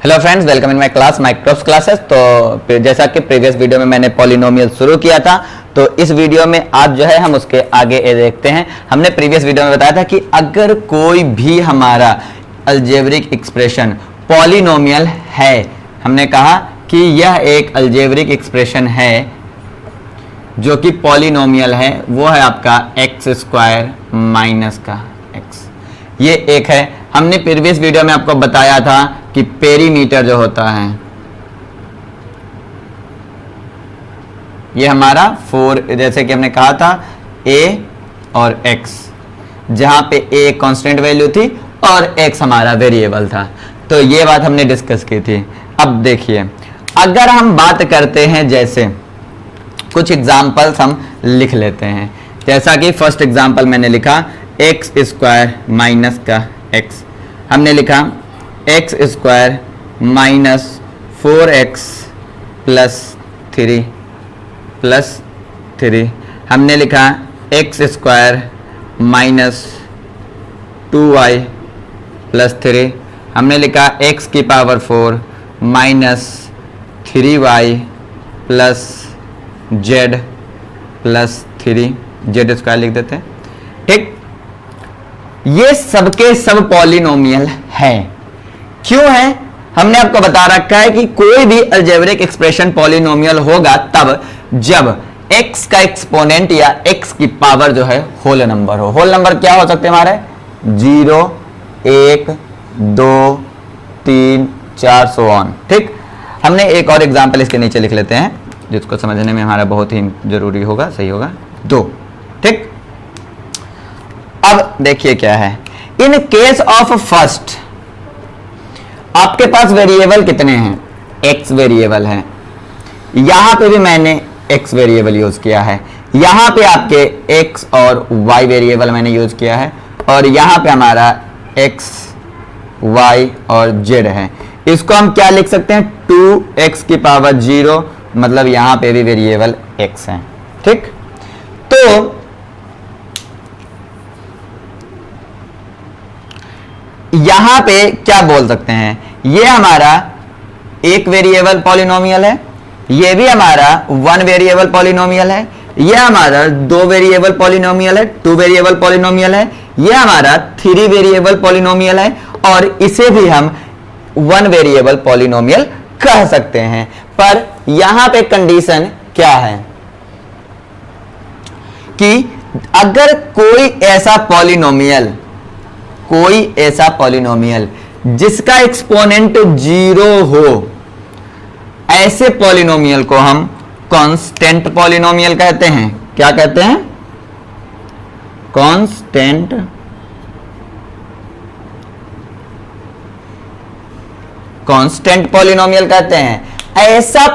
Hello friends, welcome in my class microscope classes. तो जैसा कि प्रीवियस वीडियो में मैंने पॉलिनोमियल शुरू किया था, तो इस वीडियो में आज जो है हम उसके आगे देखते हैं। हमने प्रीवियस वीडियो में बताया था कि अगर कोई भी हमारा अलजेब्रिक एक्सप्रेशन पॉलिनोमियल है, हमने कहा कि यह एक अलजेब्रिक एक्सप्रेशन है जो कि पॉलिनोमियल है, वो है आपका एक्स स्क्वायर माइनस का एक्स। ये एक है। हमने प्रीवियस वीडियो में आपको बताया था कि पेरीमीटर जो होता है ये हमारा 4, जैसे कि हमने कहा था a और x, जहां पे a कांस्टेंट वैल्यू थी और x हमारा वेरिएबल था। तो ये बात हमने डिस्कस की थी। अब देखिए, अगर हम बात करते हैं, जैसे कुछ एग्जाम्पल्स हम लिख लेते हैं। जैसा कि फर्स्ट एग्जाम्पल मैंने लिखा एक्स स्क्वायर माइनस का एक्स, हमने लिखा x square minus 4x plus 3 हमने लिखा x square minus 2y plus 3, हमने लिखा x की power 4 minus 3y plus z plus 3, Z square लिख देते हैं। ठीक, ये सबके सब पॉलिनोमियल है। क्यों है? हमने आपको बता रखा है कि कोई भी अलजेब्रिक एक्सप्रेशन पॉलिनोमियल होगा तब जब x का एक्सपोनेंट या x की पावर जो है होल नंबर हो। होल नंबर क्या हो सकते हैं हमारे? 0, 1, 2, 3, 4 सो ऑन। ठीक, हमने एक और एग्जांपल इसके नीचे लिख लेते हैं जिसको समझने में हमारा बहुत ही जरूरी होगा, सही होगा 2। ठीक, अब देखिए क्या है। इन केस ऑफ फर्स्ट, आपके पास वेरिएबल कितने हैं? x वेरिएबल है, यहां पे भी मैंने x वेरिएबल यूज किया है, यहां पे आपके x और y वेरिएबल मैंने यूज किया है, और यहां पे हमारा x, y और z है। इसको हम क्या लिख सकते हैं? 2x की पावर 0, मतलब यहां पे भी वेरिएबल x है। ठीक, तो यहां पे क्या बोल सकते हैं? ये हमारा एक वेरिएबल पॉलिनोमियल है, ये भी हमारा 1 वेरिएबल पॉलिनोमियल है, ये हमारा 2 वेरिएबल पॉलिनोमियल है, 2 वेरिएबल पॉलिनोमियल है, ये हमारा 3 वेरिएबल पॉलिनोमियल है, और इसे भी हम 1 वेरिएबल पॉलिनोमियल कह सकते हैं। पर यहां पे कंडीशन क्या है कि अगर कोई ऐसा पॉलिनोमियल जिसका एक्सपोनेंट 0 हो, ऐसे पॉलिनोमियल को हम कांस्टेंट पॉलिनोमियल कहते हैं। क्या कहते हैं? कांस्टेंट पॉलिनोमियल कहते हैं। ऐसा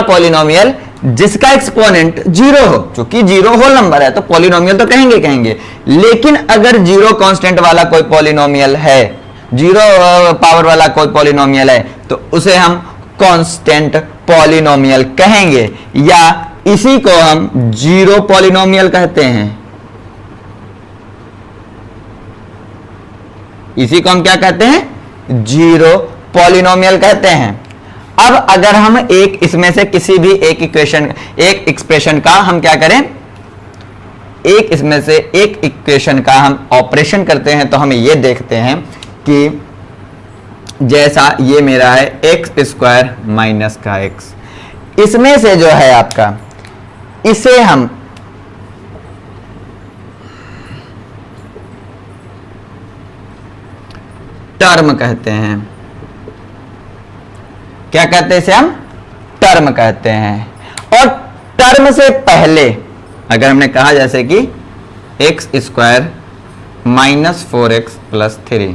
पॉलिनोमियल जिसका एक्सपोनेंट 0 हो, क्योंकि 0 होल नंबर है तो पॉलिनोमियल तो कहेंगे। लेकिन अगर 0 कांस्टेंट वाला कोई पॉलिनोमियल है, 0 पावर वाला कोई पॉलिनोमियल है, तो उसे हम कांस्टेंट पॉलिनोमियल कहेंगे, या इसी को हम 0 पॉलिनोमियल कहते हैं। इसी को हम क्या कहते हैं? 0 पॉलिनोमियल कहते हैं। अब अगर हम एक इसमें से किसी भी एक एक्सप्रेशन का हम क्या करें, इसमें से एक इक्वेशन का हम ऑपरेशन करते हैं, तो हम ये देखते हैं कि जैसा ये मेरा है एक्स स्क्वायर माइनस का एक्स, इसमें से जो है आपका, इसे हम टर्म कहते हैं। क्या कहते हैं? इसे हम टर्म कहते हैं। और टर्म से पहले अगर हमने कहा जैसे कि x square minus 4x plus 3,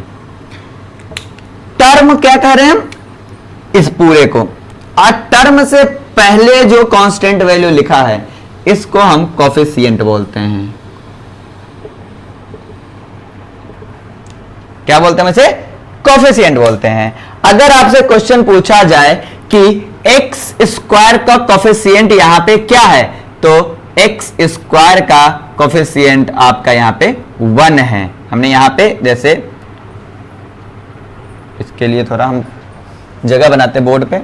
term क्या कह रहे हैं हम? इस पूरे को। और टर्म से पहले जो कांस्टेंट वैल्यू लिखा है, इसको हम कोफिशिएंट बोलते हैं। क्या बोलते हैं? इसे कोफिशिएंट बोलते हैं। अगर आपसे क्वेश्चन पूछा जाए कि एक्स स्क्वायर का कोफिशिएंट यहां पे क्या है, तो एक्स स्क्वायर का कोफिशिएंट आपका यहां पे 1 है। हमने यहां पे जैसे उसके लिए थोड़ा हम जगह बनाते हैं बोर्ड पे।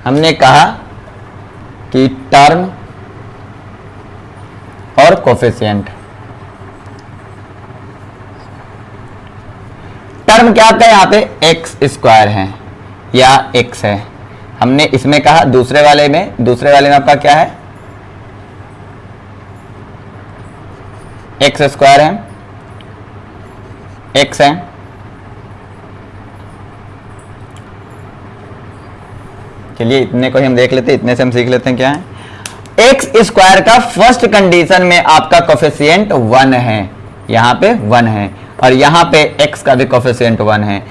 हमने कहा कि टर्म और कोफिशिएंट। टर्म क्या आपका यहाँ पे एक्स स्क्वायर है या एक्स है। हमने इसमें कहा दूसरे वाले में आपका क्या है, एक्स स्क्वायर है, एक्स है। चलिए इतने को ही हम देख लेते हैं, इतने से हम सीख लेते हैं क्या है। एक्स स्क्वायर का फर्स्ट कंडीशन में आपका कोफिशिएंट 1 है, यहां पे 1 है, और यहां पे x का भी कोफिशिएंट 1 है।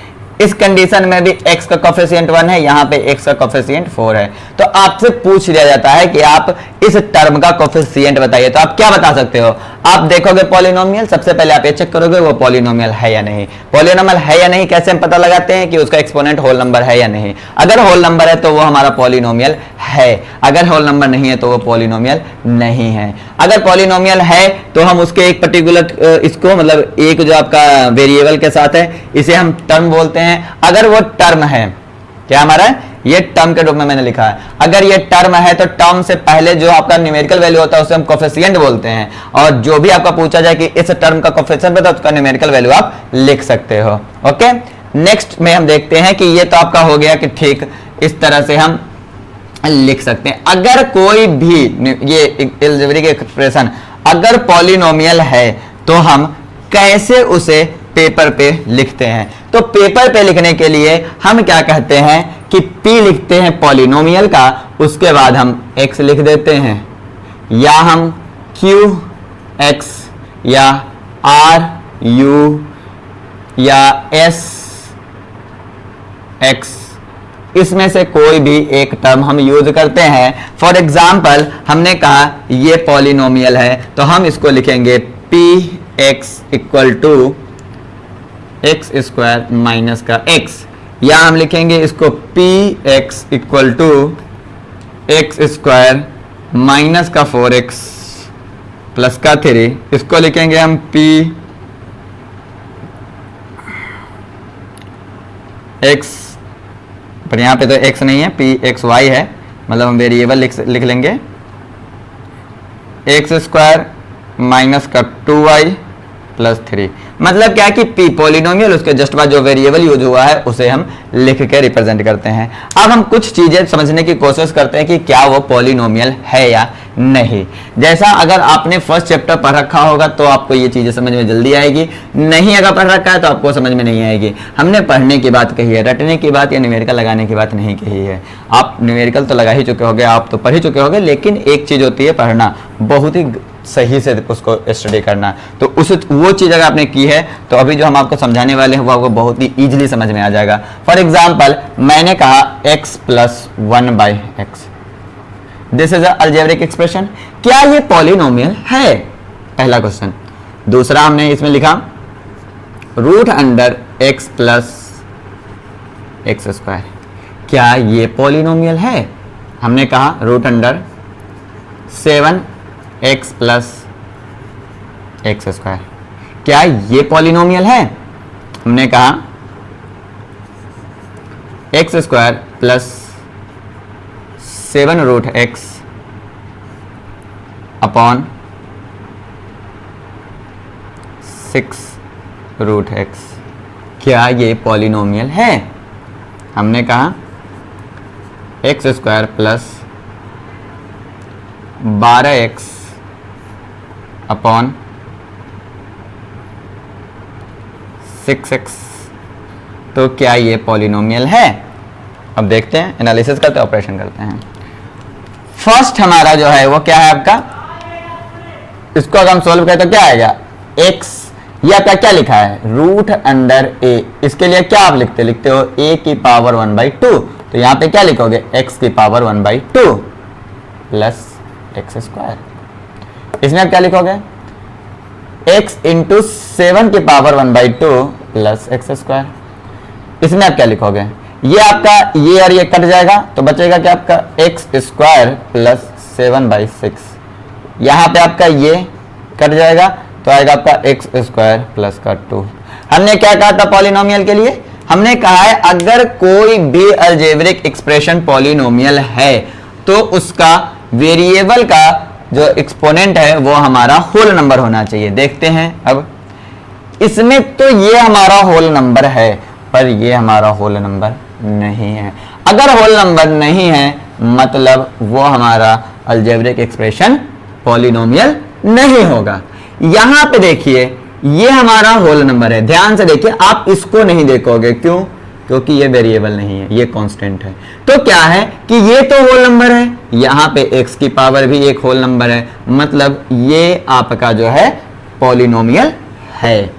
इस कंडीशन में भी x का कोफिशिएंट 1 है, यहां पे x का कोफिशिएंट 4 है। तो आपसे पूछ लिया जाता है कि आप इस टर्म का कोफिशिएंट बताइए, तो आप क्या बता सकते हो। आप देखोगे पॉलिनोमियल, सबसे पहले आप ये चेक करोगे वो पॉलिनोमियल है या नहीं। पॉलिनोमियल है या नहीं कैसे हम पता लगाते हैं कि उसका एक्सपोनेंट होल नंबर है या नहीं। अगर होल नंबर है तो वो हमारा पॉलिनोमियल है, अगर होल नंबर नहीं है तो वो पॉलिनोमियल नहीं है। अगर पॉलिनोमियल है तो हम उसके एक पर्टिकुलर इसको मतलब एक जो आपका वेरिएबल के साथ है इसे हम टर्म बोलते हैं। अगर वो टर्म है, क्या हमारा है, ये टर्म के रूप में मैंने लिखा है। अगर ये टर्म है तो टर्म से पहले जो आपका न्यूमेरिकल वैल्यू होता है उसे हम कोफिशिएंट बोलते हैं, और जो भी आपका पूछा जाए कि इस टर्म का कोफिशिएंट बता उसका न्यूमेरिकल वैल्यू आप लिख सकते हो। ओके, नेक्स्ट में हम देखते हैं कि ये तो आपका हो गया कि ठीक इस तरह से हम लिख सकते हैं। अगर कोई भी ये अलजेब्रिक एक्सप्रेशन अगर पॉलिनोमियल है तो हम कैसे उसे पेपर पे लिखते हैं। तो पेपर पे लिखने के लिए हम क्या कहते हैं कि P लिखते हैं पॉलिनोमियल का, उसके बाद हम x लिख देते हैं, या हम Q x या R U या S x इसमें से कोई भी एक टर्म हम यूज करते हैं। फॉर एग्जाम्पल हमने कहा ये पॉलिनोमियल है तो हम इसको लिखेंगे px equal to x square minus का x, या हम लिखेंगे इसको px equal to x square minus का 4x प्लस का 3। इसको लिखेंगे हम p x, पर यहाँ पे तो x नहीं है, pxy है, मतलब हम वेरिएबल लिख लेंगे एक्स स्क्वायर माइनस का 2y प्लस 3। मतलब क्या है कि p पॉलिनोमियल उसके जस्ट बाद जो वेरिएबल यूज हुआ है उसे हम लिख के रिप्रेजेंट करते हैं। अब हम कुछ चीजें समझने की कोशिश करते हैं कि क्या वो पॉलिनोमियल है या नहीं। जैसा अगर आपने फर्स्ट चैप्टर पढ़ रखा होगा तो आपको ये चीजें समझ में जल्दी आएगी, नहीं अगर पढ़ रखा है तो आपको समझ में नहीं आएगी। हमने पढ़ने की बात कही है, रटने की बात या न्यूमेरिकल लगाने की बात नहीं कही है। आप न्यूमेरिकल तो लगा ही चुके होंगे, आप तो पढ़ ही चुके होंगे, लेकिन एक चीज होती है पढ़ना, बहुत ही सही से उसको स्टडी करना। तो उस वो चीज अगर आपने की है तो अभी जो हम आपको समझाने वाले हैं वो आपको बहुत ही इजीली समझ में आ जाएगा। फॉर एग्जांपल मैंने कहा x plus 1/x, this is algebraic expression. क्या ये पॉलिनोमियल है, पहला क्वेश्चन। दूसरा हमने इसमें लिखा root under x plus x square, क्या ये पॉलिनोमियल है। हमने कहा root under 7x plus x square, क्या ये पॉलिनोमियल है। हमने कहा x square plus 7 root x upon 6 root x, क्या ये पॉलिनोमियल है। हमने कहा x square plus 12x upon 6x, तो क्या ये पॉलिनोमियल है। अब देखते हैं, एनालिसिस करते हैं, ऑपरेशन करते हैं। फर्स्ट हमारा जो है वो क्या है आपका, इसको अगर हम सोल्व करें तो क्या आएगा, x, ये आपका क्या लिखा है रूट अंडर a, इसके लिए क्या आप लिखते हो a की पावर 1/2, तो यहाँ पे क्या लिखोगे x की पावर 1/2 प्लस एक्स स्क्वायर। इसमें आप क्या लिखोगे x इंटू 7 की पावर 1/2 प्लस एक्स स्क्वायर। इसमें आप क्या लिखोगे, ये आपका ये और ये कट जाएगा तो बचेगा क्या आपका एक्स स्क्वायर प्लस 7/6। यहाँ पे आपका ये कट जाएगा तो आएगा आपका एक्स स्क्वायर प्लस का 2। हमने क्या कहा था पॉलिनोमियल के लिए? हमने कहा है अगर कोई भी अलजेब्रिक एक्सप्रेशन पॉलिनोमियल है तो उसका वेरिएबल का जो एक्सपोनेंट है वो हमारा होल नंबर होना चाहिए। देखते हैं अब, इसमें तो ये हमारा होल नंबर है पर ये हमारा होल नंबर नहीं है। अगर होल नंबर नहीं है मतलब वो हमारा अलजेब्रिक एक्सप्रेशन पॉलिनोमियल नहीं होगा। यहां पे देखिए ये हमारा होल नंबर है, ध्यान से देखिए, आप इसको नहीं देखोगे, क्यों? क्योंकि ये वेरिएबल नहीं है, ये कांस्टेंट है। तो क्या है कि ये तो होल नंबर है, यहां पे x की पावर भी एक होल नंबर है, मतलब ये आपका जो है पॉलिनोमियल है।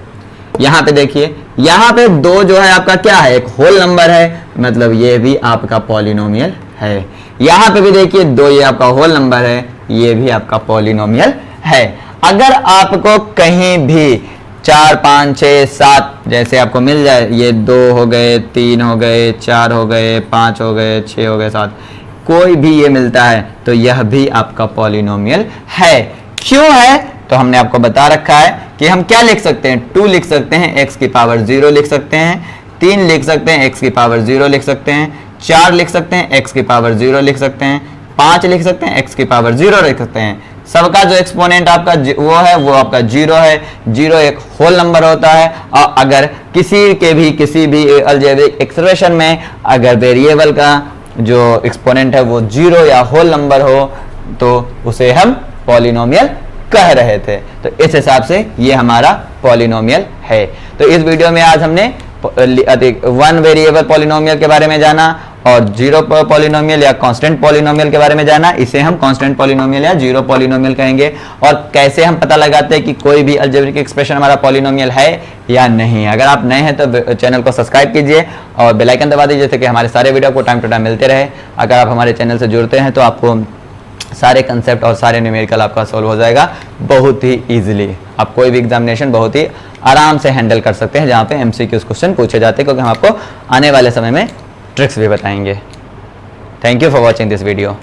यहां पे देखिए, यहां पे 2 जो है आपका क्या है, एक होल नंबर है, मतलब ये भी आपका पॉलिनोमियल है। यहां पे भी देखिए 2 ये आपका होल नंबर है, ये भी आपका पॉलिनोमियल है। अगर आपको कहीं भी 4 5 6 7 जैसे आपको मिल जाए, ये 2 हो गए, 3 हो गए, 4 हो गए, 5 हो गए, 6 हो गए, 7, कोई भी ये मिलता है तो यह भी आपका पॉलिनोमियल है। क्यों है? तो हमने आपको बता रखा है कि हम क्या लिख सकते हैं, 2 लिख सकते हैं, x की पावर 0 लिख सकते हैं, 3 लिख सकते हैं, x की पावर 0 लिख सकते हैं, 4 लिख सकते हैं, x की पावर 0 लिख सकते हैं, 5 लिख सकते हैं, x की पावर 0 लिख सकते हैं। सबका जो एक्सपोनेंट आपका वो है वो आपका 0 है। 0 एक होल नंबर होता है, और अगर किसी भी अलजेब्रिक एक्सप्रेशन में अगर वेरिएबल का जो एक्सपोनेंट है वो 0 या होल नंबर हो तो उसे हम पॉलिनोमियल कह रहे थे। तो इस हिसाब से ये हमारा पॉलिनोमियल है। तो इस वीडियो में आज हमने 1 वेरिएबल पॉलिनोमियल के बारे में जाना और 0 पॉलिनोमियल या कांस्टेंट पॉलिनोमियल के बारे में जाना। इसे हम कांस्टेंट पॉलिनोमियल या 0 पॉलिनोमियल कहेंगे। और कैसे हम पता लगाते हैं कि कोई भी अलजेब्रिक एक्सप्रेशन हमारा पॉलिनोमियल है या नहीं है। अगर आप नए हैं तो चैनल को सब्सक्राइब कीजिए और बेल आइकन दबा दीजिए ताकि हमारे सारे वीडियो को टाइम टू टाइम मिलते रहे। अगर आप हमारे चैनल से जुड़ते हैं तो आपको सारे कंसेप्ट और सारे न्यूमेरिकल आपका सॉल्व हो जाएगा बहुत ही इजीली। आप कोई भी एग्जामिनेशन बहुत ही आराम से हैंडल कर सकते हैं जहाँ पे MCQs क्वेश्चन पूछे जाते हैं, क्योंकि हम आपको आने वाले समय में ट्रिक्स भी बताएंगे। Thank you for watching this video.